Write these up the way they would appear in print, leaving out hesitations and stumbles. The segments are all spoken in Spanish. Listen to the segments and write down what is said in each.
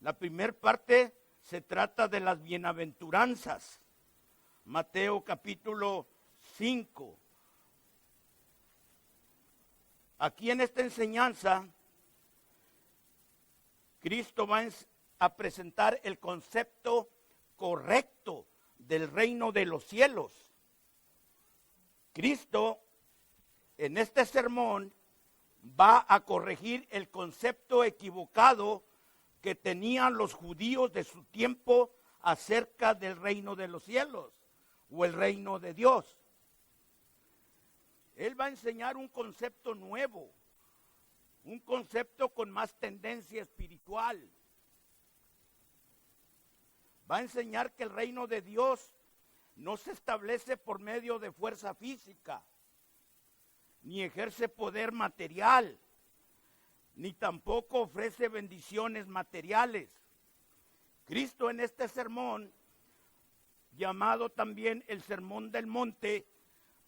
La primera parte se trata de las bienaventuranzas. Mateo capítulo 5. Aquí en esta enseñanza, Cristo va a presentar el concepto correcto del reino de los cielos. Cristo en este sermón va a corregir el concepto equivocado que tenían los judíos de su tiempo acerca del reino de los cielos o el reino de Dios. Él va a enseñar un concepto nuevo, un concepto con más tendencia espiritual. Va a enseñar que el reino de Dios no se establece por medio de fuerza física, ni ejerce poder material, ni tampoco ofrece bendiciones materiales. Cristo en este sermón, llamado también el Sermón del Monte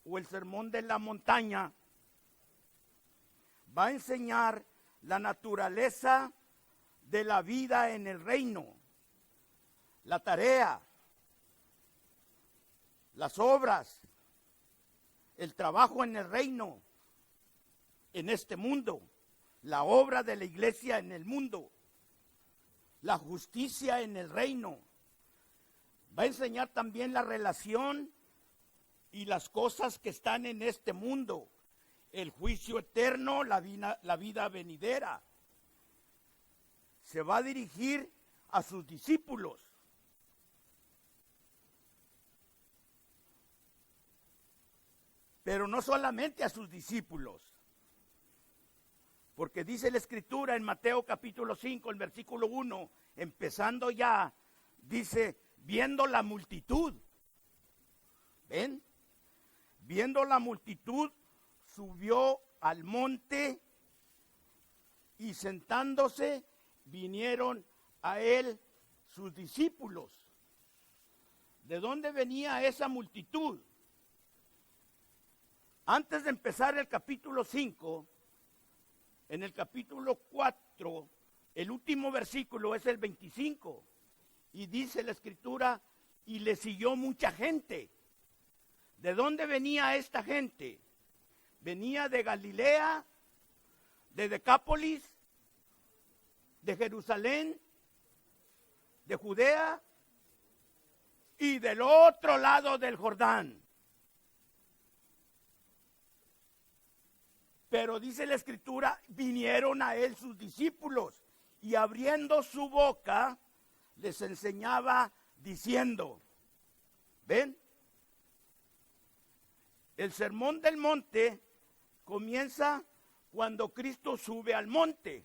o el Sermón de la Montaña, va a enseñar la naturaleza de la vida en el reino, la tarea, las obras, el trabajo en el reino, en este mundo, la obra de la iglesia en el mundo, la justicia en el reino. Va a enseñar también la relación y las cosas que están en este mundo, el juicio eterno, la vida venidera. Se va a dirigir a sus discípulos. Pero no solamente a sus discípulos, porque dice la Escritura en Mateo capítulo 5, el versículo 1, empezando ya, dice, viendo la multitud, ¿ven? Viendo la multitud, subió al monte y sentándose vinieron a él sus discípulos. ¿De dónde venía esa multitud? Antes de empezar el capítulo 5, en el capítulo 4, el último versículo es el 25, y dice la Escritura, y le siguió mucha gente. ¿De dónde venía esta gente? Venía de Galilea, de Decápolis, de Jerusalén, de Judea y del otro lado del Jordán. Pero dice la Escritura, vinieron a él sus discípulos y abriendo su boca les enseñaba diciendo, ¿ven? El sermón del monte comienza cuando Cristo sube al monte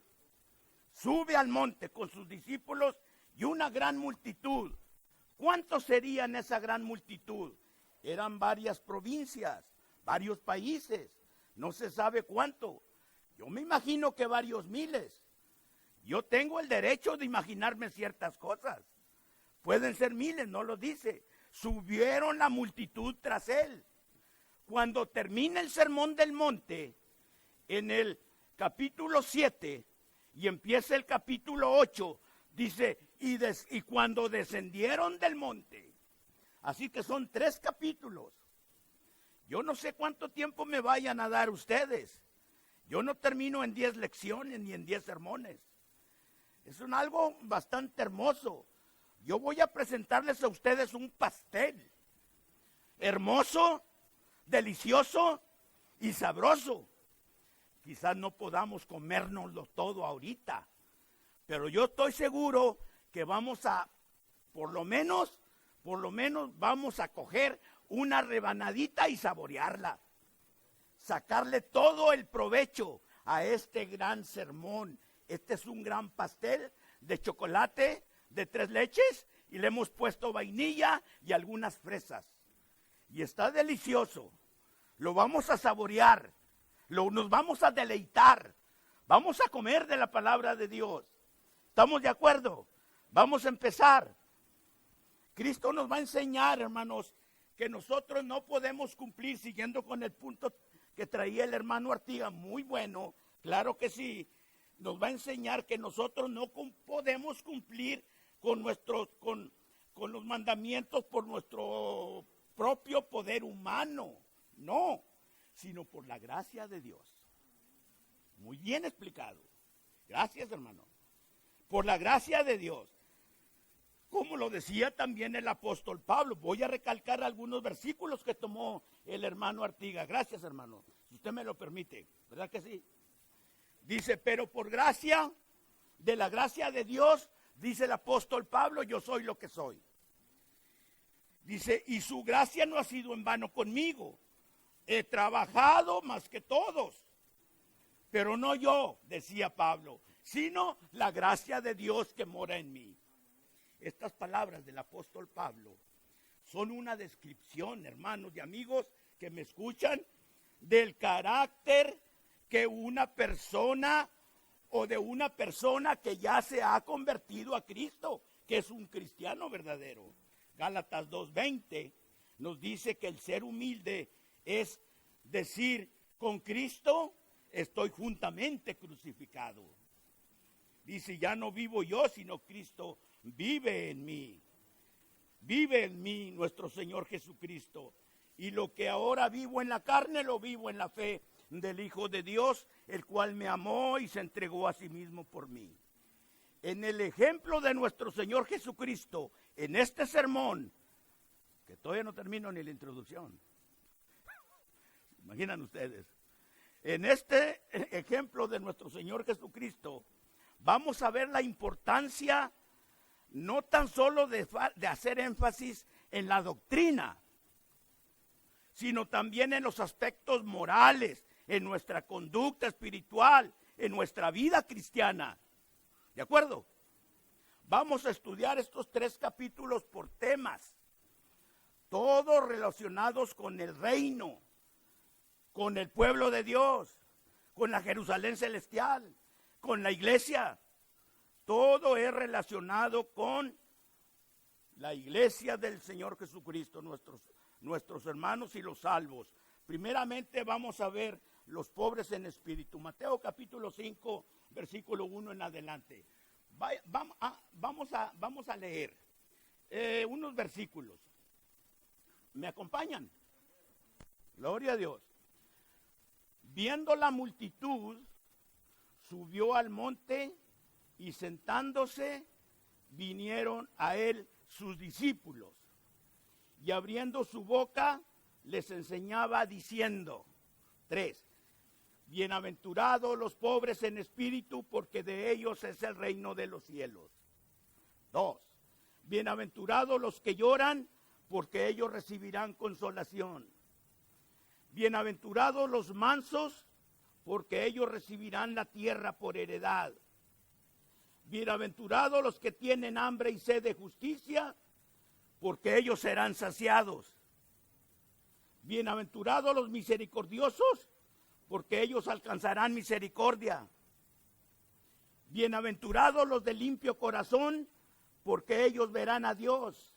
con sus discípulos y una gran multitud. ¿Cuántos serían esa gran multitud? Eran varias provincias, varios países. No se sabe cuánto. Yo me imagino que varios miles. Yo tengo el derecho de imaginarme ciertas cosas. Pueden ser miles, no lo dice. Subieron la multitud tras él. Cuando termina el sermón del monte, en el capítulo 7 y empieza el capítulo 8, dice, y cuando descendieron del monte. Así que son 3 capítulos. Yo no sé cuánto tiempo me vayan a dar ustedes. Yo no termino en 10 lecciones ni en 10 sermones. Es algo bastante hermoso. Yo voy a presentarles a ustedes un pastel. Hermoso, delicioso y sabroso. Quizás no podamos comérnoslo todo ahorita. Pero yo estoy seguro que vamos a, por lo menos vamos a coger una rebanadita y saborearla. Sacarle todo el provecho a este gran sermón. Este es un gran pastel de chocolate de 3 leches y le hemos puesto vainilla y algunas fresas. Y está delicioso. Lo vamos a saborear. Nos vamos a deleitar. Vamos a comer de la palabra de Dios. ¿Estamos de acuerdo? Vamos a empezar. Cristo nos va a enseñar, hermanos, que nosotros no podemos cumplir, siguiendo con el punto que traía el hermano Artiga, muy bueno, claro que sí, nos va a enseñar que nosotros no podemos cumplir con los mandamientos por nuestro propio poder humano, no, sino por la gracia de Dios. Muy bien explicado. Gracias, hermano. Por la gracia de Dios. Como lo decía también el apóstol Pablo. Voy a recalcar algunos versículos que tomó el hermano Artiga. Gracias, hermano. Si usted me lo permite. ¿Verdad que sí? Dice, pero por gracia, de la gracia de Dios, dice el apóstol Pablo, yo soy lo que soy. Dice, y su gracia no ha sido en vano conmigo. He trabajado más que todos. Pero no yo, decía Pablo, sino la gracia de Dios que mora en mí. Estas palabras del apóstol Pablo son una descripción, hermanos y amigos que me escuchan, del carácter que una persona o de una persona que ya se ha convertido a Cristo, que es un cristiano verdadero. Gálatas 2:20 nos dice que el ser humilde es decir, con Cristo estoy juntamente crucificado. Dice, ya no vivo yo, sino Cristo vive en mí. Vive en mí nuestro Señor Jesucristo. Y lo que ahora vivo en la carne, lo vivo en la fe del Hijo de Dios, el cual me amó y se entregó a sí mismo por mí. En el ejemplo de nuestro Señor Jesucristo, en este sermón, que todavía no termino ni la introducción. Imaginan ustedes. En este ejemplo de nuestro Señor Jesucristo, vamos a ver la importancia no tan solo de hacer énfasis en la doctrina, sino también en los aspectos morales, en nuestra conducta espiritual, en nuestra vida cristiana. ¿De acuerdo? Vamos a estudiar estos 3 capítulos por temas, todos relacionados con el reino, con el pueblo de Dios, con la Jerusalén celestial, con la iglesia. Todo es relacionado con la iglesia del Señor Jesucristo, nuestros hermanos y los salvos. Primeramente vamos a ver los pobres en espíritu. Mateo capítulo 5, versículo 1 en adelante. Vamos a leer unos versículos. ¿Me acompañan? Gloria a Dios. Viendo la multitud, subió al monte y sentándose, vinieron a él sus discípulos. Y abriendo su boca, les enseñaba diciendo, 3, bienaventurados los pobres en espíritu, porque de ellos es el reino de los cielos. 2, bienaventurados los que lloran, porque ellos recibirán consolación. Bienaventurados los mansos, porque ellos recibirán la tierra por heredad. Bienaventurados los que tienen hambre y sed de justicia, porque ellos serán saciados. Bienaventurados los misericordiosos, porque ellos alcanzarán misericordia. Bienaventurados los de limpio corazón, porque ellos verán a Dios.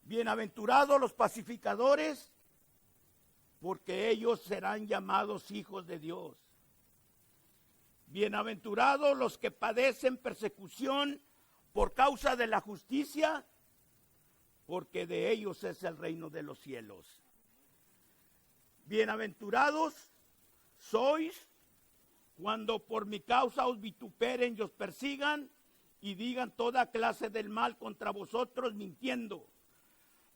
Bienaventurados los pacificadores, porque ellos serán llamados hijos de Dios. Bienaventurados los que padecen persecución por causa de la justicia, porque de ellos es el reino de los cielos. Bienaventurados sois cuando por mi causa os vituperen y os persigan y digan toda clase del mal contra vosotros mintiendo.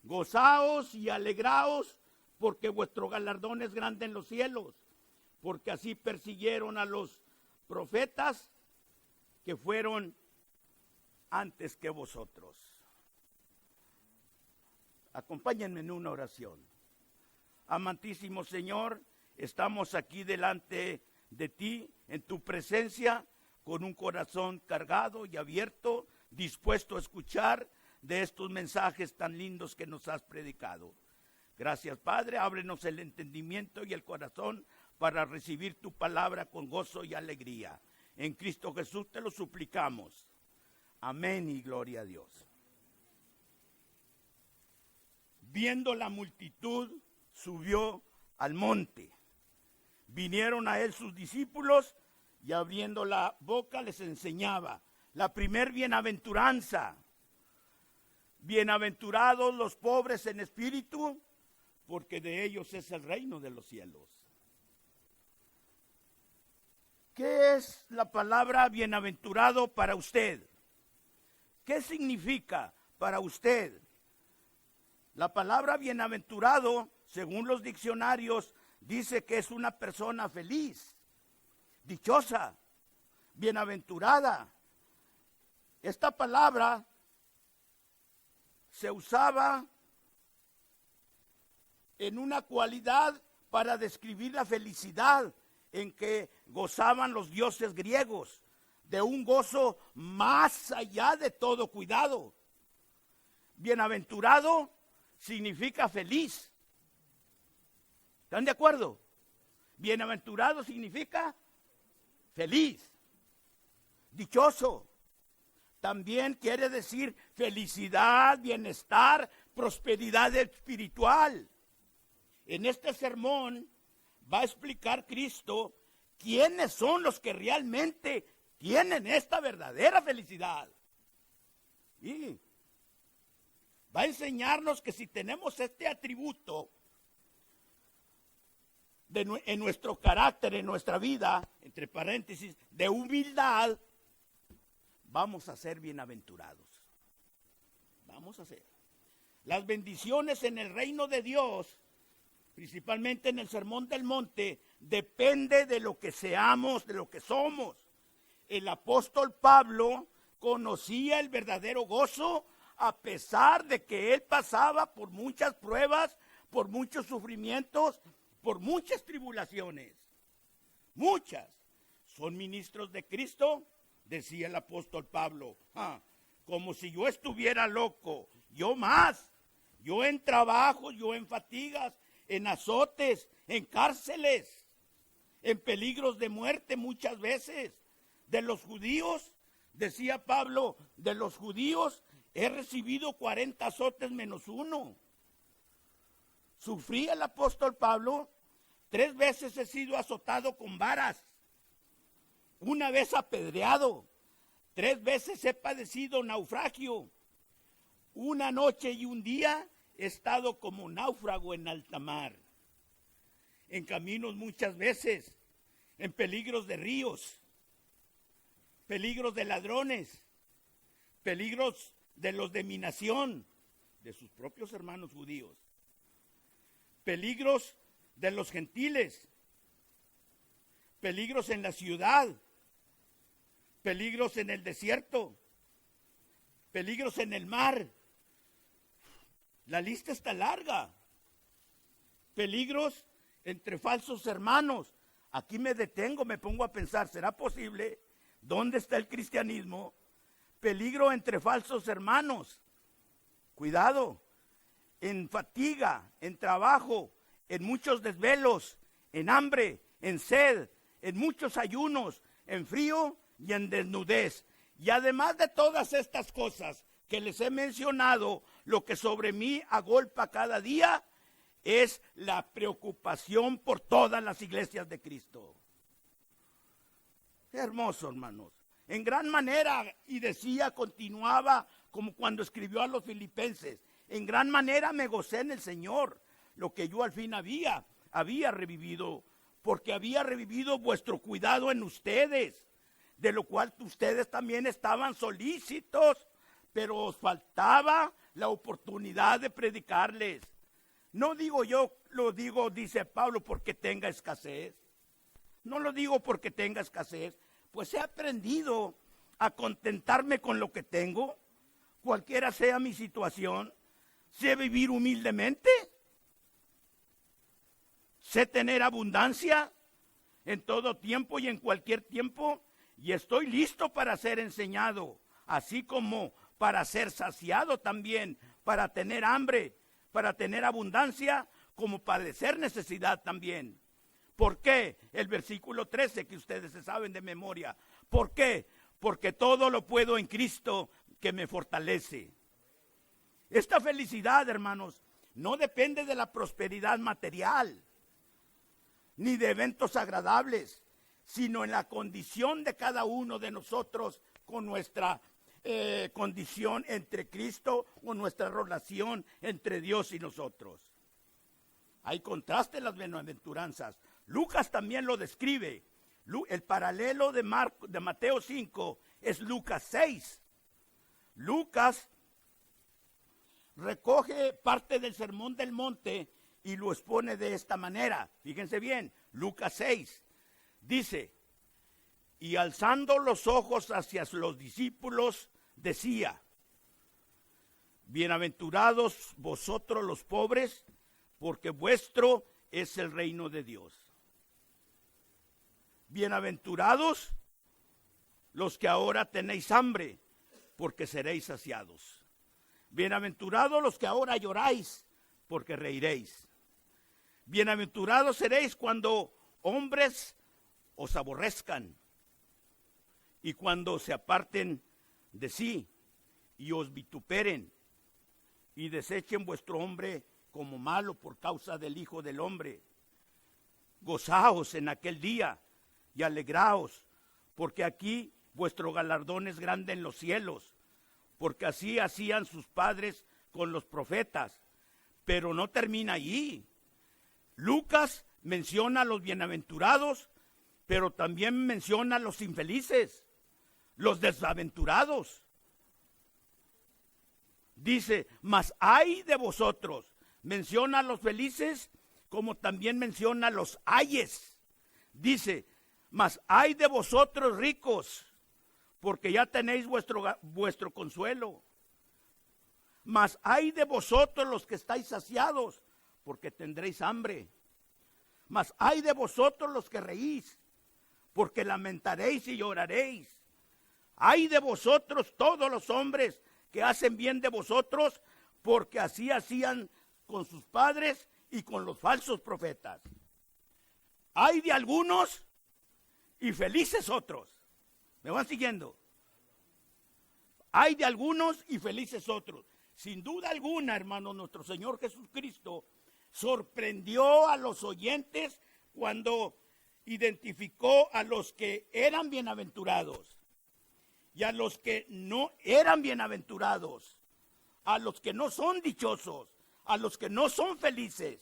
Gozaos y alegraos, porque vuestro galardón es grande en los cielos, porque así persiguieron a los profetas que fueron antes que vosotros. Acompáñenme en una oración. Amantísimo Señor, estamos aquí delante de ti, en tu presencia, con un corazón cargado y abierto, dispuesto a escuchar de estos mensajes tan lindos que nos has predicado. Gracias, Padre, ábrenos el entendimiento y el corazón para recibir tu palabra con gozo y alegría. En Cristo Jesús te lo suplicamos. Amén y gloria a Dios. Viendo la multitud, subió al monte. Vinieron a él sus discípulos y abriendo la boca les enseñaba. La primer bienaventuranza. Bienaventurados los pobres en espíritu, porque de ellos es el reino de los cielos. ¿Qué es la palabra bienaventurado para usted? ¿Qué significa para usted? La palabra bienaventurado, según los diccionarios, dice que es una persona feliz, dichosa, bienaventurada. Esta palabra se usaba en una cualidad para describir la felicidad en que gozaban los dioses griegos, de un gozo más allá de todo cuidado. Bienaventurado significa feliz. ¿Están de acuerdo? Bienaventurado significa feliz, dichoso. También quiere decir felicidad, bienestar, prosperidad espiritual. En este sermón va a explicar Cristo quiénes son los que realmente tienen esta verdadera felicidad. Y va a enseñarnos que si tenemos este atributo en nuestro carácter, en nuestra vida, entre paréntesis, de humildad, vamos a ser bienaventurados. Vamos a ser. Las bendiciones en el reino de Dios, principalmente en el Sermón del Monte, depende de lo que seamos, de lo que somos. El apóstol Pablo conocía el verdadero gozo a pesar de que él pasaba por muchas pruebas, por muchos sufrimientos, por muchas tribulaciones. Muchas. ¿Son ministros de Cristo? Decía el apóstol Pablo. Como si yo estuviera loco. Yo más. Yo en trabajo, yo en fatigas, en azotes, en cárceles, en peligros de muerte muchas veces. De los judíos, decía Pablo, de los judíos he recibido 40 azotes menos uno. Sufría el apóstol Pablo, 3 veces he sido azotado con varas, 1 vez apedreado, 3 veces he padecido naufragio, 1 noche y 1 día he estado como náufrago en alta mar, en caminos muchas veces, en peligros de ríos, peligros de ladrones, peligros de los de mi nación, de sus propios hermanos judíos, peligros de los gentiles, peligros en la ciudad, peligros en el desierto, peligros en el mar. La lista está larga. Peligros entre falsos hermanos. Aquí me detengo, me pongo a pensar, ¿será posible? ¿Dónde está el cristianismo? Peligro entre falsos hermanos. Cuidado. En fatiga, en trabajo, en muchos desvelos, en hambre, en sed, en muchos ayunos, en frío y en desnudez. Y además de todas estas cosas que les he mencionado, lo que sobre mí agolpa cada día es la preocupación por todas las iglesias de Cristo. Qué hermoso, hermanos. En gran manera, y decía, continuaba como cuando escribió a los filipenses, en gran manera me gocé en el Señor, lo que yo al fin había revivido, porque había revivido vuestro cuidado en ustedes, de lo cual ustedes también estaban solícitos, pero os faltaba la oportunidad de predicarles. No digo yo, lo digo, dice Pablo, porque tenga escasez. No lo digo porque tenga escasez, pues he aprendido a contentarme con lo que tengo, cualquiera sea mi situación. Sé vivir humildemente, sé tener abundancia en todo tiempo y en cualquier tiempo, y estoy listo para ser enseñado, así como para ser saciado también, para tener hambre, para tener abundancia, como padecer necesidad también. ¿Por qué? El versículo 13 que ustedes se saben de memoria. ¿Por qué? Porque todo lo puedo en Cristo que me fortalece. Esta felicidad, hermanos, no depende de la prosperidad material, ni de eventos agradables, sino en la condición de cada uno de nosotros con nuestra condición entre Cristo o nuestra relación entre Dios y nosotros. Hay contraste en las bienaventuranzas. Lucas también lo describe. El paralelo de Mateo 5 es Lucas 6. Lucas recoge parte del Sermón del Monte y lo expone de esta manera. Fíjense bien, Lucas 6 dice: y alzando los ojos hacia los discípulos, decía: bienaventurados vosotros los pobres, porque vuestro es el reino de Dios. Bienaventurados los que ahora tenéis hambre, porque seréis saciados. Bienaventurados los que ahora lloráis, porque reiréis. Bienaventurados seréis cuando hombres os aborrezcan, y cuando se aparten de sí, y os vituperen, y desechen vuestro hombre como malo por causa del Hijo del Hombre. Gozaos en aquel día, y alegraos, porque aquí vuestro galardón es grande en los cielos, porque así hacían sus padres con los profetas. Pero no termina allí. Lucas menciona a los bienaventurados, pero también menciona a los infelices, los desaventurados. Dice: mas ay de vosotros. Menciona a los felices, como también menciona a los ayes. Dice: mas ay de vosotros ricos, porque ya tenéis vuestro consuelo. Mas ay de vosotros los que estáis saciados, porque tendréis hambre. Mas ay de vosotros los que reís, porque lamentaréis y lloraréis. Ay de vosotros todos los hombres que hacen bien de vosotros, porque así hacían con sus padres y con los falsos profetas. Ay de algunos y felices otros. ¿Me van siguiendo? Hay de algunos y felices otros. Sin duda alguna, hermano, nuestro Señor Jesucristo sorprendió a los oyentes cuando identificó a los que eran bienaventurados y a los que no eran bienaventurados, a los que no son dichosos, a los que no son felices.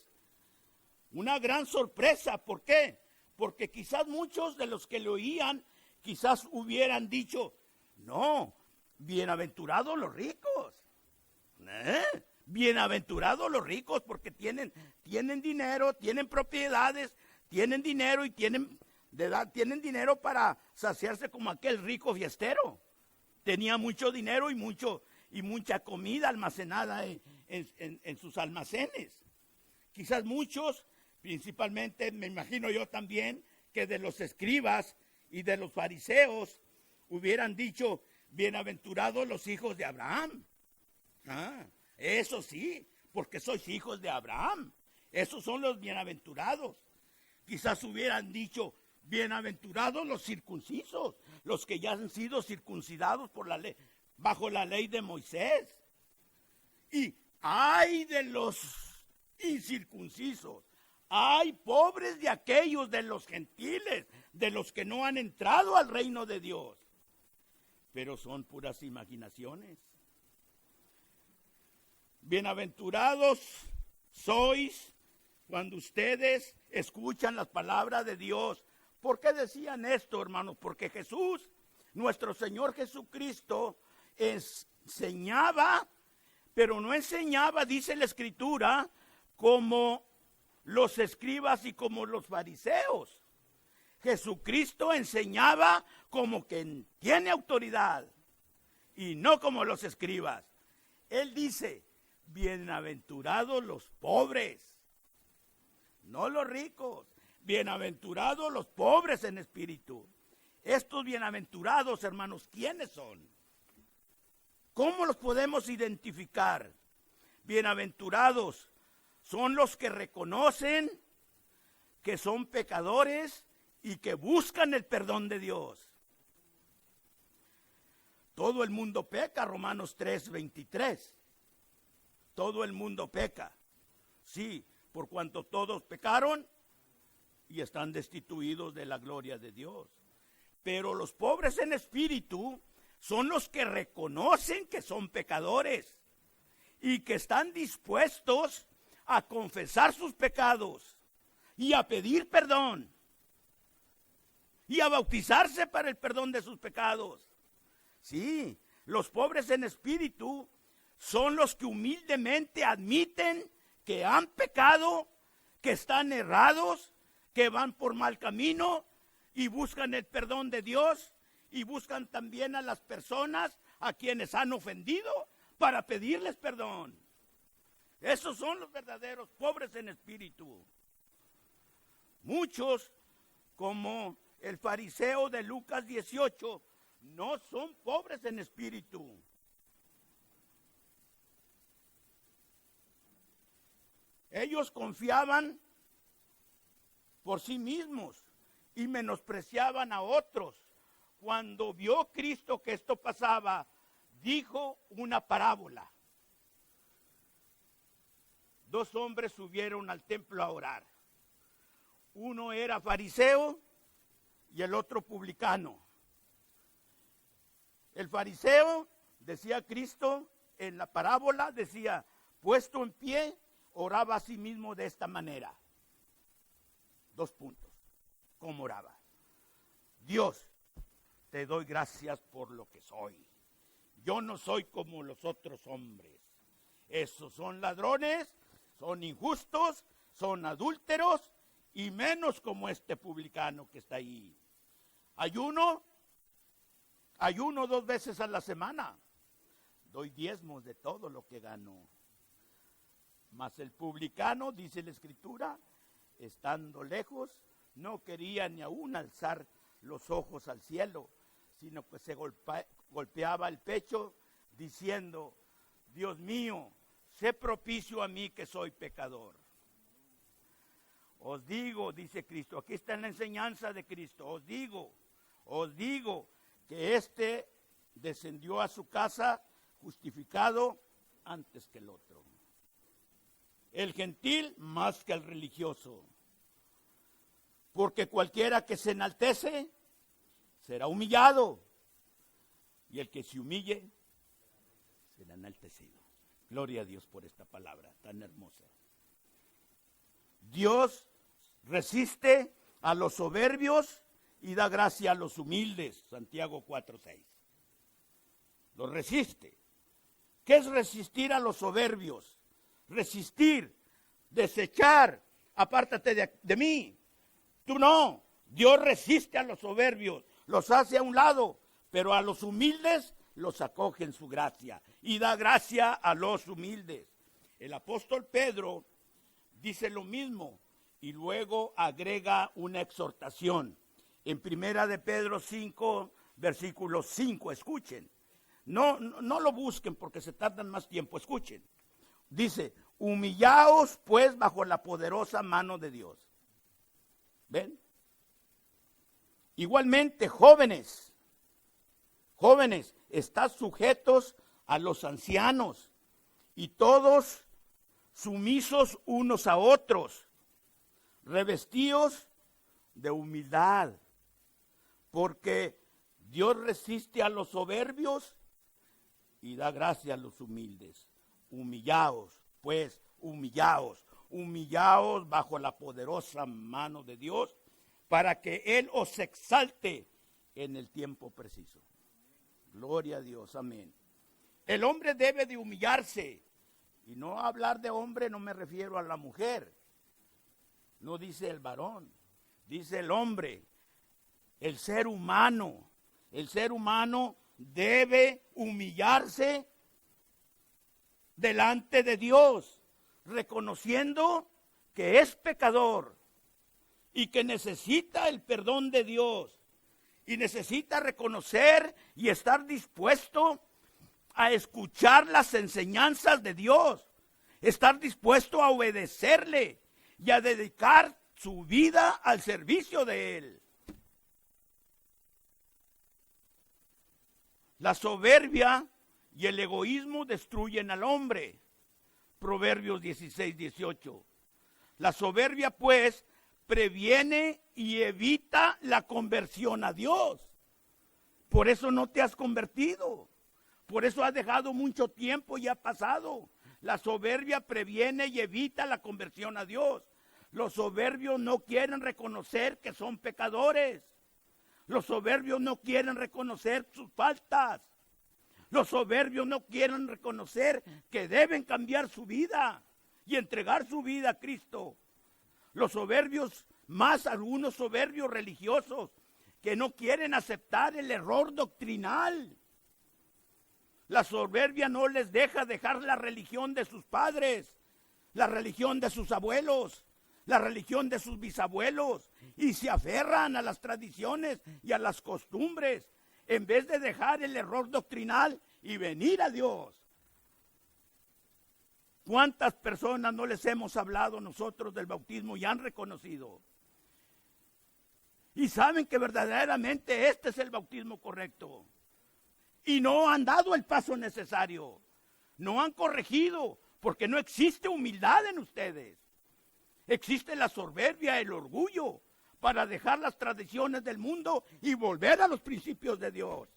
Una gran sorpresa. ¿Por qué? Porque quizás muchos de los que lo oían, quizás hubieran dicho: no, bienaventurados los ricos. Bienaventurados los ricos, porque tienen dinero, tienen propiedades, tienen dinero y tienen dinero para saciarse como aquel rico fiestero. Tenía mucho dinero y mucha comida almacenada en sus almacenes. Quizás muchos, principalmente me imagino yo también, que de los escribas y de los fariseos hubieran dicho: bienaventurados los hijos de Abraham. Eso sí, porque sois hijos de Abraham. Esos son los bienaventurados. Quizás hubieran dicho: bienaventurados los circuncisos, los que ya han sido circuncidados por la ley, bajo la ley de Moisés. Y ay de los incircuncisos, ay pobres de aquellos, de los gentiles, de los que no han entrado al reino de Dios. Pero son puras imaginaciones. Bienaventurados sois cuando ustedes escuchan las palabras de Dios. ¿Por qué decían esto, hermanos? Porque Jesús, nuestro Señor Jesucristo, enseñaba, pero no enseñaba, dice la Escritura, como los escribas y como los fariseos. Jesucristo enseñaba como quien tiene autoridad y no como los escribas. Él dice: bienaventurados los pobres, no los ricos. Bienaventurados los pobres en espíritu. Estos bienaventurados, hermanos, ¿quiénes son? ¿Cómo los podemos identificar? Bienaventurados son los que reconocen que son pecadores y que buscan el perdón de Dios. Todo el mundo peca, Romanos 3:23. Todo el mundo peca. Sí, por cuanto todos pecaron y están destituidos de la gloria de Dios. Pero los pobres en espíritu son los que reconocen que son pecadores y que están dispuestos a confesar sus pecados y a pedir perdón y a bautizarse para el perdón de sus pecados. Sí, los pobres en espíritu son los que humildemente admiten que han pecado, que están errados, que van por mal camino y buscan el perdón de Dios y buscan también a las personas a quienes han ofendido para pedirles perdón. Esos son los verdaderos pobres en espíritu. Muchos, como el fariseo de Lucas 18, no son pobres en espíritu. Ellos confiaban por sí mismos y menospreciaban a otros. Cuando vio Cristo que esto pasaba, dijo una parábola. 2 hombres subieron al templo a orar. Uno era fariseo y el otro publicano. El fariseo, decía Cristo en la parábola, decía, puesto en pie, oraba a sí mismo de esta manera. 2 puntos. ¿Cómo oraba? Dios, te doy gracias por lo que soy. Yo no soy como los otros hombres. Esos son ladrones, son injustos, son adúlteros y menos como este publicano que está ahí. Ayuno 2 veces a la semana. Doy diezmos de todo lo que gano. Mas el publicano, dice la Escritura, estando lejos, no quería ni aún alzar los ojos al cielo, sino que se golpeaba el pecho diciendo, Dios mío, sé propicio a mí que soy pecador. Os digo, dice Cristo, aquí está en la enseñanza de Cristo, os digo que éste descendió a su casa justificado antes que el otro. El gentil más que el religioso. Porque cualquiera que se enaltece será humillado. Y el que se humille será enaltecido. Gloria a Dios por esta palabra tan hermosa. Dios resiste a los soberbios y da gracia a los humildes. Santiago 4:6. Los resiste. ¿Qué es resistir a los soberbios? Resistir, desechar, apártate de mí. Tú no. Dios resiste a los soberbios, los hace a un lado, pero a los humildes los acoge en su gracia y da gracia a los humildes. El apóstol Pedro dice lo mismo y luego agrega una exhortación. En 1 de Pedro 5, versículo 5, escuchen. No lo busquen porque se tardan más tiempo, escuchen. Dice, humillaos pues bajo la poderosa mano de Dios. ¿Ven? Igualmente, jóvenes, estad sujetos a los ancianos y todos sumisos unos a otros, revestidos de humildad, porque Dios resiste a los soberbios y da gracia a los humildes. Humillaos, pues, humillaos bajo la poderosa mano de Dios, para que Él os exalte en el tiempo preciso. Gloria a Dios, amén. El hombre debe de humillarse, y no hablar de hombre no me refiero a la mujer, no dice el varón, dice el hombre, el ser humano debe humillarse delante de Dios, reconociendo que es pecador y que necesita el perdón de Dios y necesita reconocer y estar dispuesto a escuchar las enseñanzas de Dios, estar dispuesto a obedecerle y a dedicar su vida al servicio de Él. La soberbia y el egoísmo destruyen al hombre. Proverbios 16:18. La soberbia, pues, previene y evita la conversión a Dios. Por eso no te has convertido. Por eso has dejado mucho tiempo y ha pasado. La soberbia previene y evita la conversión a Dios. Los soberbios no quieren reconocer que son pecadores. Los soberbios no quieren reconocer sus faltas. Los soberbios no quieren reconocer que deben cambiar su vida y entregar su vida a Cristo. Los soberbios, más algunos soberbios religiosos, que no quieren aceptar el error doctrinal. La soberbia no les deja dejar la religión de sus padres, la religión de sus abuelos, la religión de sus bisabuelos, y se aferran a las tradiciones y a las costumbres, en vez de dejar el error doctrinal y venir a Dios. ¿Cuántas personas no les hemos hablado nosotros del bautismo y han reconocido? Y saben que verdaderamente este es el bautismo correcto. Y no han dado el paso necesario. No han corregido, porque no existe humildad en ustedes. Existe la soberbia, el orgullo, para dejar las tradiciones del mundo y volver a los principios de Dios.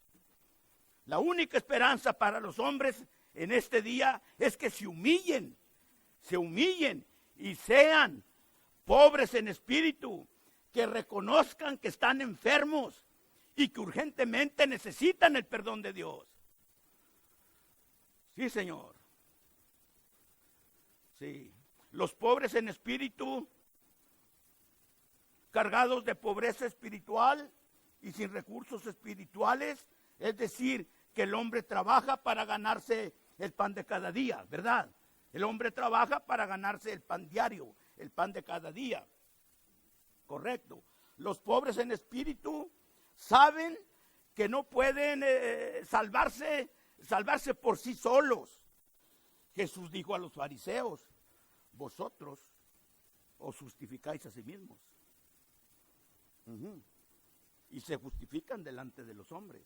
La única esperanza para los hombres en este día es que se humillen y sean pobres en espíritu, que reconozcan que están enfermos y que urgentemente necesitan el perdón de Dios. Sí, Señor. Sí. Los pobres en espíritu, cargados de pobreza espiritual y sin recursos espirituales, es decir, que el hombre trabaja para ganarse el pan de cada día, ¿verdad? El hombre trabaja para ganarse el pan diario, el pan de cada día. Correcto. Los pobres en espíritu saben que no pueden salvarse por sí solos. Jesús dijo a los fariseos: vosotros os justificáis a sí mismos. Y se justifican delante de los hombres.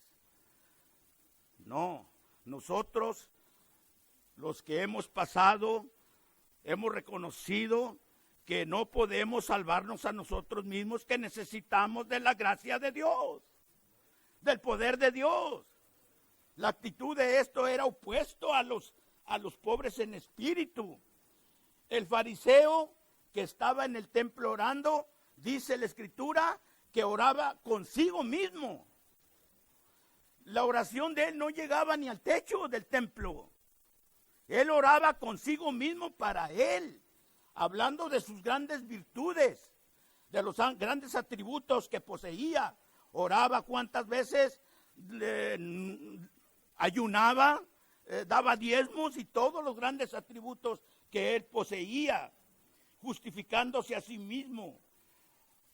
No, nosotros, los que hemos pasado, hemos reconocido que no podemos salvarnos a nosotros mismos, que necesitamos de la gracia de Dios, del poder de Dios. La actitud de esto era opuesto a los pobres en espíritu. El fariseo que estaba en el templo orando, dice la Escritura, que oraba consigo mismo. La oración de él no llegaba ni al techo del templo. Él oraba consigo mismo para él, hablando de sus grandes virtudes, de los grandes atributos que poseía. Oraba cuántas veces, ayunaba, daba diezmos y todos los grandes atributos que él poseía, justificándose a sí mismo.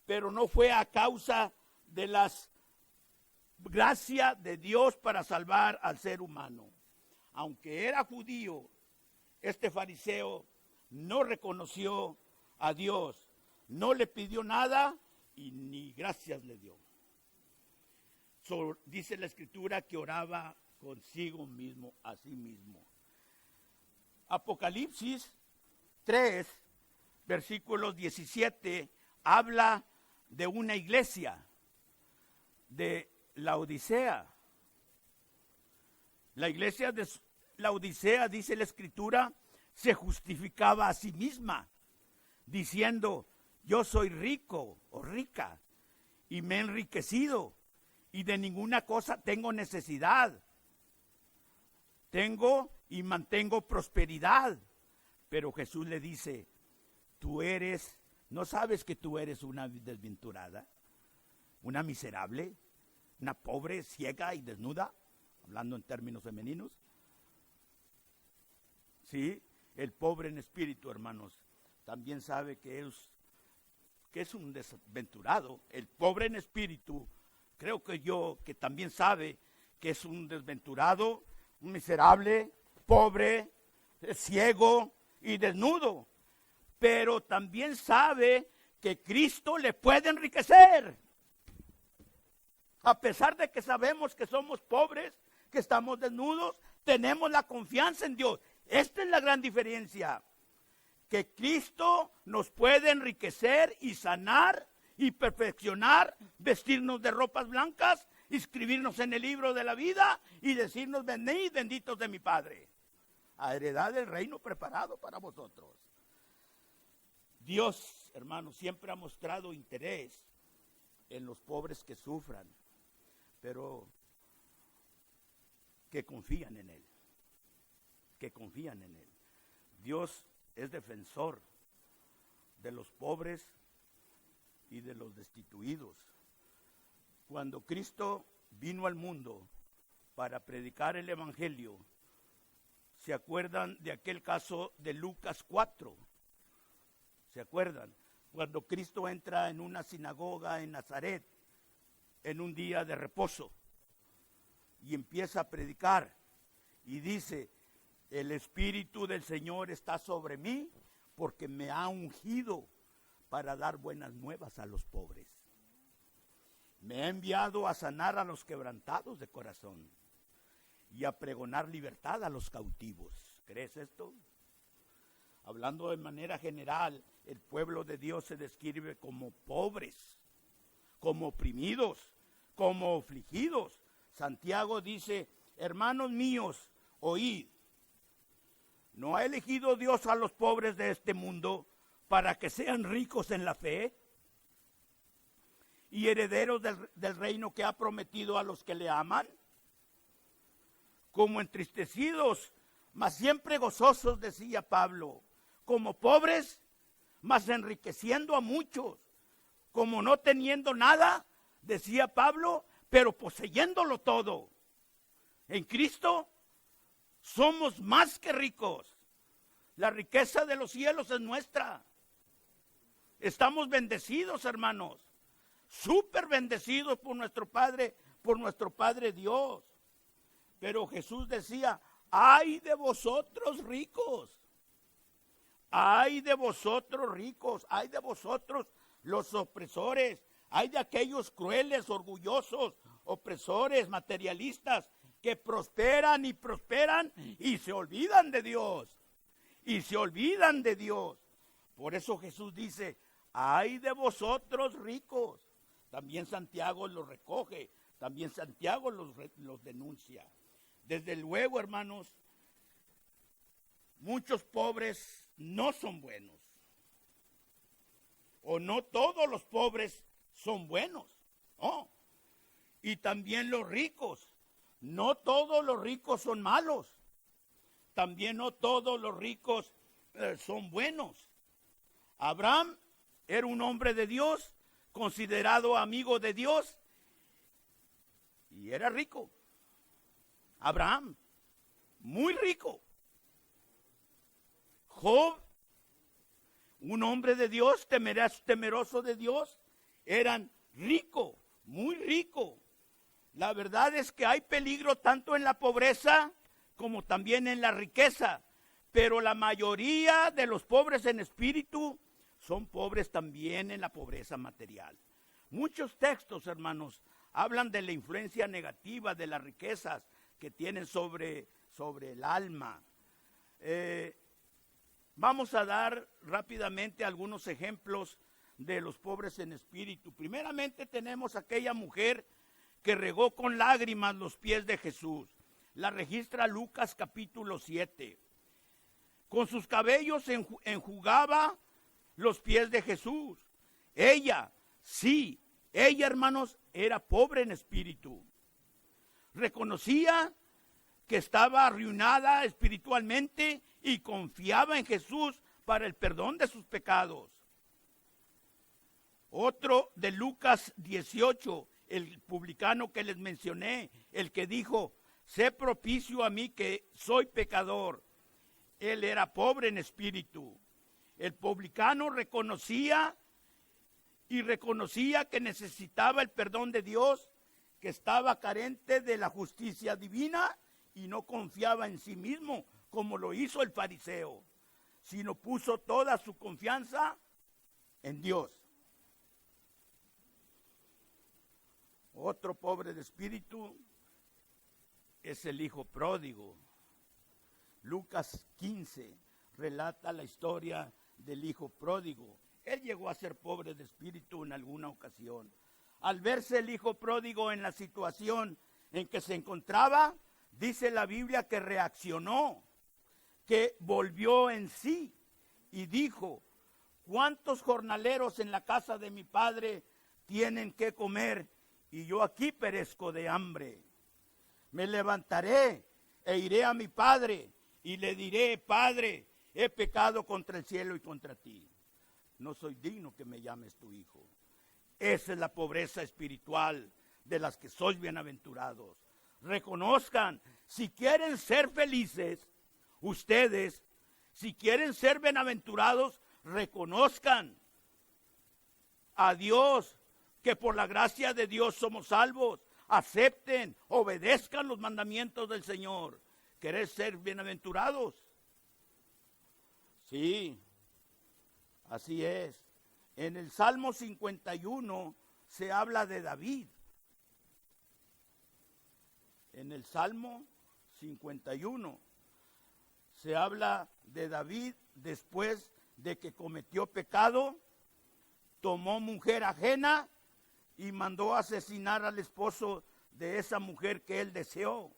Pero no fue a causa de la gracia de Dios para salvar al ser humano. Aunque era judío, este fariseo no reconoció a Dios, no le pidió nada y ni gracias le dio. Dice la Escritura que oraba consigo mismo, a sí mismo. Apocalipsis 3, versículos 17, habla de una iglesia, de Laodicea. La iglesia de Laodicea, dice la Escritura, se justificaba a sí misma, diciendo: yo soy rico o rica, y me he enriquecido, y de ninguna cosa tengo necesidad. Tengo y mantengo prosperidad. Pero Jesús le dice: ¿no sabes que tú eres una desventurada, una miserable, una pobre, ciega y desnuda? Hablando en términos femeninos. Sí, el pobre en espíritu, hermanos, también sabe que es un desventurado. El pobre en espíritu, creo que también sabe que es un desventurado, un miserable, pobre, ciego y desnudo. Pero también sabe que Cristo le puede enriquecer. A pesar de que sabemos que somos pobres, que estamos desnudos, tenemos la confianza en Dios. Esta es la gran diferencia. que Cristo nos puede enriquecer y sanar y perfeccionar, vestirnos de ropas blancas, inscribirnos en el libro de la vida y decirnos: venid, benditos de mi Padre, a heredad del reino preparado para vosotros. Dios, hermanos, siempre ha mostrado interés en los pobres que sufran, pero que confían en Él, que confían en Él. Dios es defensor de los pobres y de los destituidos. Cuando Cristo vino al mundo para predicar el Evangelio, ¿se acuerdan de aquel caso de Lucas 4? ¿Se acuerdan? Cuando Cristo entra en una sinagoga en Nazaret, en un día de reposo, y empieza a predicar, y dice: el Espíritu del Señor está sobre mí, porque me ha ungido para dar buenas nuevas a los pobres. Me ha enviado a sanar a los quebrantados de corazón y a pregonar libertad a los cautivos. ¿Crees esto? Hablando de manera general, el pueblo de Dios se describe como pobres, como oprimidos, como afligidos. Santiago dice: hermanos míos, oíd, ¿no ha elegido Dios a los pobres de este mundo para que sean ricos en la fe y herederos del reino que ha prometido a los que le aman? Como entristecidos, mas siempre gozosos, decía Pablo, como pobres, mas enriqueciendo a muchos, como no teniendo nada, decía Pablo, pero poseyéndolo todo. En Cristo somos más que ricos. La riqueza de los cielos es nuestra. Estamos bendecidos, hermanos, súper bendecidos por nuestro Padre Dios. Pero Jesús decía: ay de vosotros ricos, ay de vosotros ricos, ay de vosotros los opresores, ay de aquellos crueles, orgullosos, opresores, materialistas, que prosperan y prosperan y se olvidan de Dios, y se olvidan de Dios. Por eso Jesús dice: ay de vosotros ricos. También Santiago los recoge, también Santiago los denuncia. Desde luego, hermanos, muchos pobres no son buenos, o no todos los pobres son buenos, ¿no? Y también los ricos, no todos los ricos son malos, también no todos los ricos son buenos. Abraham era un hombre de Dios, considerado amigo de Dios, y era rico. Abraham, muy rico. Job, un hombre de Dios, temeroso de Dios, eran rico, muy rico. La verdad es que hay peligro tanto en la pobreza como también en la riqueza, pero la mayoría de los pobres en espíritu son pobres también en la pobreza material. Muchos textos, hermanos, hablan de la influencia negativa de las riquezas que tienen sobre el alma. Vamos a dar rápidamente algunos ejemplos de los pobres en espíritu. Primeramente tenemos aquella mujer que regó con lágrimas los pies de Jesús. La registra Lucas capítulo 7. Con sus cabellos enjugaba los pies de Jesús. Ella, hermanos, era pobre en espíritu. Reconocía que estaba arruinada espiritualmente y confiaba en Jesús para el perdón de sus pecados. Otro de Lucas 18, el publicano que les mencioné, el que dijo: sé propicio a mí que soy pecador. Él era pobre en espíritu. El publicano reconocía que necesitaba el perdón de Dios, que estaba carente de la justicia divina y no confiaba en sí mismo como lo hizo el fariseo, sino puso toda su confianza en Dios. Otro pobre de espíritu es el hijo pródigo. Lucas 15 relata la historia del hijo pródigo. Él llegó a ser pobre de espíritu en alguna ocasión. Al verse el hijo pródigo en la situación en que se encontraba, dice la Biblia que reaccionó, que volvió en sí y dijo: ¿cuántos jornaleros en la casa de mi padre tienen que comer y yo aquí perezco de hambre? Me levantaré e iré a mi padre y le diré: Padre, he pecado contra el cielo y contra ti. No soy digno que me llames tu hijo. Esa es la pobreza espiritual de las que sois bienaventurados. Reconozcan, si quieren ser felices, ustedes, si quieren ser bienaventurados, reconozcan a Dios, que por la gracia de Dios somos salvos. Acepten, obedezcan los mandamientos del Señor. ¿Querés ser bienaventurados? Sí, así es. En el Salmo 51 se habla de David. En el Salmo 51 se habla de David después de que cometió pecado, tomó mujer ajena y mandó asesinar al esposo de esa mujer que él deseó.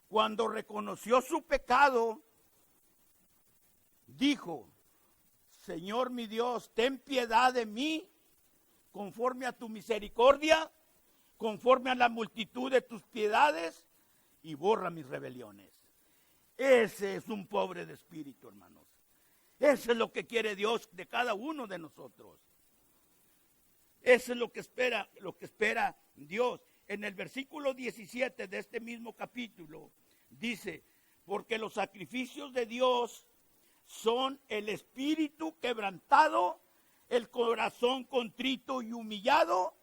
Cuando reconoció su pecado, dijo: Señor mi Dios, ten piedad de mí, conforme a tu misericordia, conforme a la multitud de tus piedades, y borra mis rebeliones. Ese es un pobre de espíritu, hermanos. Eso es lo que quiere Dios de cada uno de nosotros. Eso es lo que espera Dios. En el versículo 17 de este mismo capítulo dice: porque los sacrificios de Dios son el espíritu quebrantado, el corazón contrito y humillado,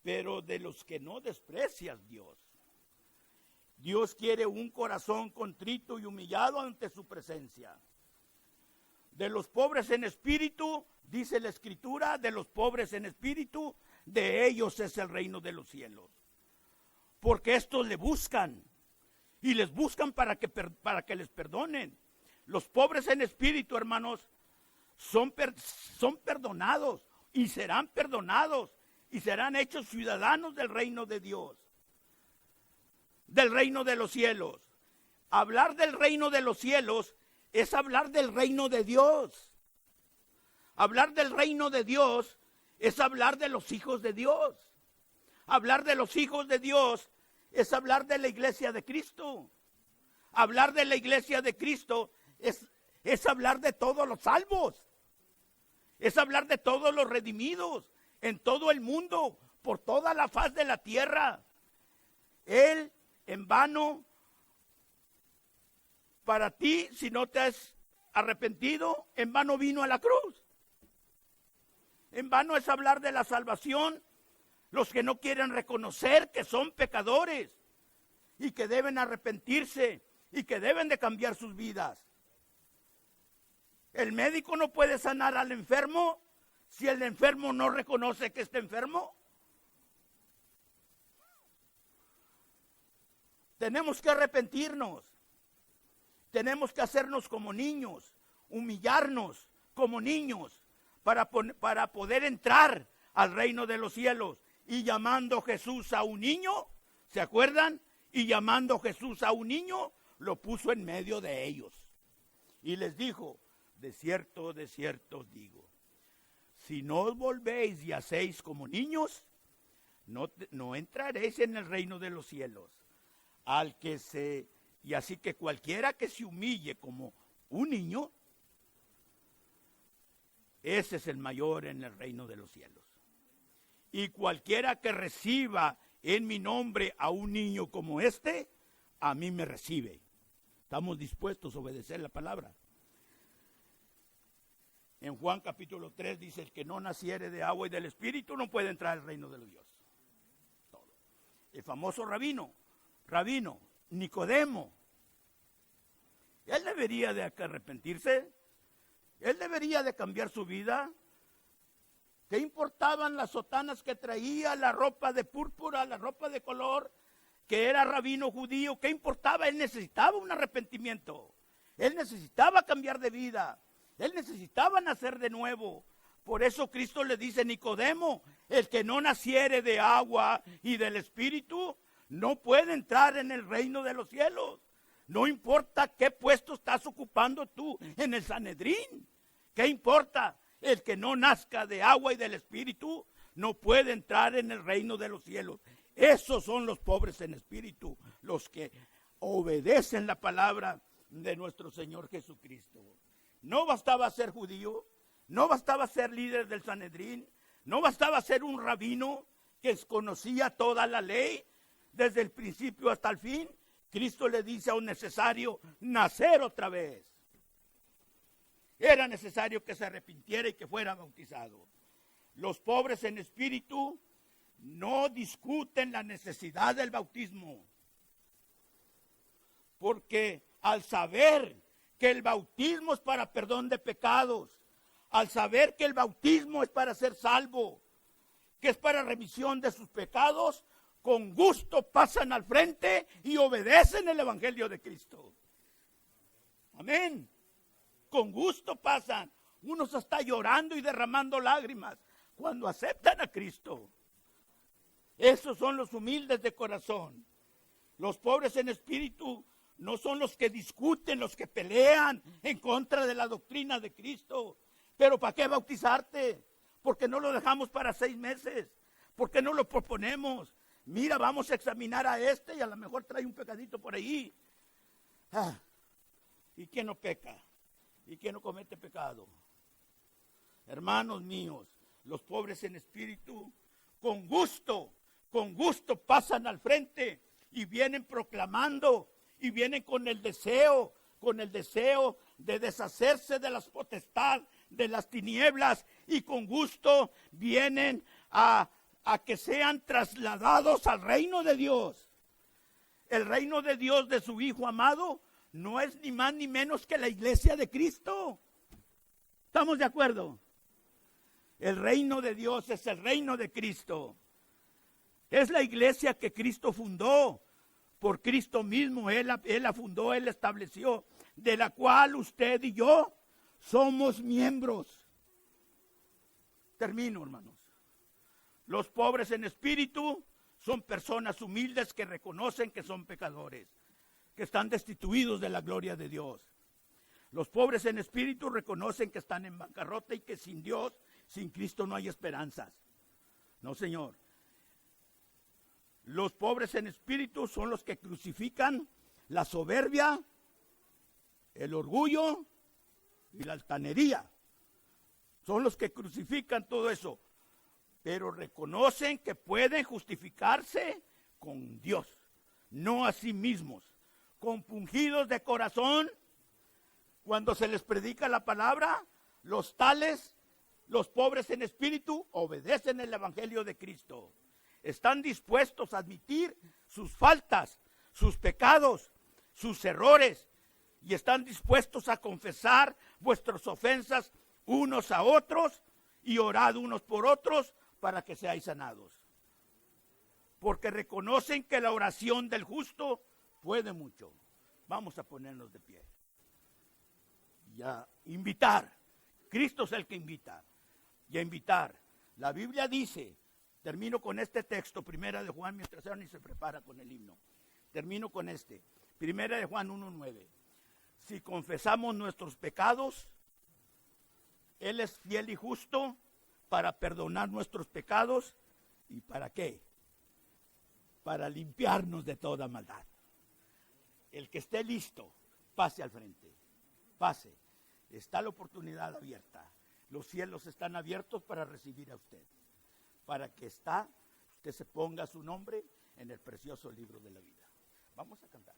pero de los que no desprecias Dios. Dios quiere un corazón contrito y humillado ante su presencia. De los pobres en espíritu, dice la Escritura, de los pobres en espíritu, de ellos es el reino de los cielos. Porque estos le buscan, y les buscan para que les perdonen. Los pobres en espíritu, hermanos, son perdonados y serán perdonados y serán hechos ciudadanos del reino de Dios, del reino de los cielos. Hablar del reino de los cielos es hablar del reino de Dios. Hablar del reino de Dios es hablar de los hijos de Dios. Hablar de los hijos de Dios es hablar de la iglesia de Cristo. Hablar de la iglesia de Cristo es hablar de todos los salvos. Es hablar de todos los redimidos en todo el mundo, por toda la faz de la tierra. Él en vano, para ti, si no te has arrepentido, en vano vino a la cruz. En vano es hablar de la salvación los que no quieren reconocer que son pecadores y que deben arrepentirse y que deben de cambiar sus vidas. El médico no puede sanar al enfermo si el enfermo no reconoce que está enfermo. Tenemos que arrepentirnos. Tenemos que hacernos como niños, humillarnos como niños para poder entrar al reino de los cielos. Y llamando Jesús a un niño, ¿se acuerdan? Y llamando Jesús a un niño, lo puso en medio de ellos. Y les dijo: de cierto os digo, si no os volvéis y hacéis como niños, no entraréis en el reino de los cielos. Y así que cualquiera que se humille como un niño, ese es el mayor en el reino de los cielos. Y cualquiera que reciba en mi nombre a un niño como este, a mí me recibe. Estamos dispuestos a obedecer la palabra. En Juan capítulo 3 dice: el que no naciere de agua y del Espíritu no puede entrar al reino de los dioses. Todo. El famoso rabino Nicodemo, él debería de arrepentirse, él debería de cambiar su vida. ¿Qué importaban las sotanas que traía, la ropa de púrpura, la ropa de color, que era rabino judío? ¿Qué importaba? Él necesitaba un arrepentimiento. Él necesitaba cambiar de vida. Él necesitaba nacer de nuevo. Por eso Cristo le dice a Nicodemo, el que no naciere de agua y del Espíritu, no puede entrar en el reino de los cielos. No importa qué puesto estás ocupando tú en el Sanedrín. ¿Qué importa? El que no nazca de agua y del Espíritu no puede entrar en el reino de los cielos. Esos son los pobres en espíritu, los que obedecen la palabra de nuestro Señor Jesucristo. No bastaba ser judío, no bastaba ser líder del Sanedrín, no bastaba ser un rabino que conocía toda la ley desde el principio hasta el fin. Cristo le dice a un necesario nacer otra vez. Era necesario que se arrepintiera y que fuera bautizado. Los pobres en espíritu no discuten la necesidad del bautismo, porque al saber que el bautismo es para perdón de pecados, al saber que el bautismo es para ser salvo, que es para remisión de sus pecados, con gusto pasan al frente y obedecen el evangelio de Cristo. Amén. Con gusto pasan. Unos está llorando y derramando lágrimas cuando aceptan a Cristo. Esos son los humildes de corazón. Los pobres en espíritu no son los que discuten, los que pelean en contra de la doctrina de Cristo. Pero ¿para qué bautizarte? Porque no lo dejamos para 6 meses. Porque no lo proponemos. Mira, vamos a examinar a este y a lo mejor trae un pecadito por ahí. ¿Y quién no peca? ¿Y quién no comete pecado? Hermanos míos, los pobres en espíritu, con gusto pasan al frente y vienen proclamando y vienen con el deseo de deshacerse de las potestades, de las tinieblas, y con gusto vienen a que sean trasladados al reino de Dios. El reino de Dios de su Hijo amado no es ni más ni menos que la iglesia de Cristo. ¿Estamos de acuerdo? El reino de Dios es el reino de Cristo. Es la iglesia que Cristo fundó. Por Cristo mismo, Él la fundó, Él la estableció, de la cual usted y yo somos miembros. Termino, hermanos. Los pobres en espíritu son personas humildes que reconocen que son pecadores, que están destituidos de la gloria de Dios. Los pobres en espíritu reconocen que están en bancarrota y que sin Dios, sin Cristo no hay esperanzas. No, Señor. Los pobres en espíritu son los que crucifican la soberbia, el orgullo y la altanería. Son los que crucifican todo eso, pero reconocen que pueden justificarse con Dios, no a sí mismos. Compungidos de corazón, cuando se les predica la palabra, los tales, los pobres en espíritu, obedecen el evangelio de Cristo. Están dispuestos a admitir sus faltas, sus pecados, sus errores, y están dispuestos a confesar vuestras ofensas unos a otros y orad unos por otros para que seáis sanados. Porque reconocen que la oración del justo puede mucho. Vamos a ponernos de pie. Y a invitar. Cristo es el que invita. Y a invitar. La Biblia dice, termino con este texto, Primera de Juan, mientras Ernie se prepara con el himno. Termino con este. Primera de Juan 1:9. Si confesamos nuestros pecados, Él es fiel y justo para perdonar nuestros pecados. ¿Y para qué? Para limpiarnos de toda maldad. El que esté listo, pase al frente. Pase. Está la oportunidad abierta. Los cielos están abiertos para recibir a usted. Para que usted se ponga su nombre en el precioso libro de la vida. Vamos a cantar.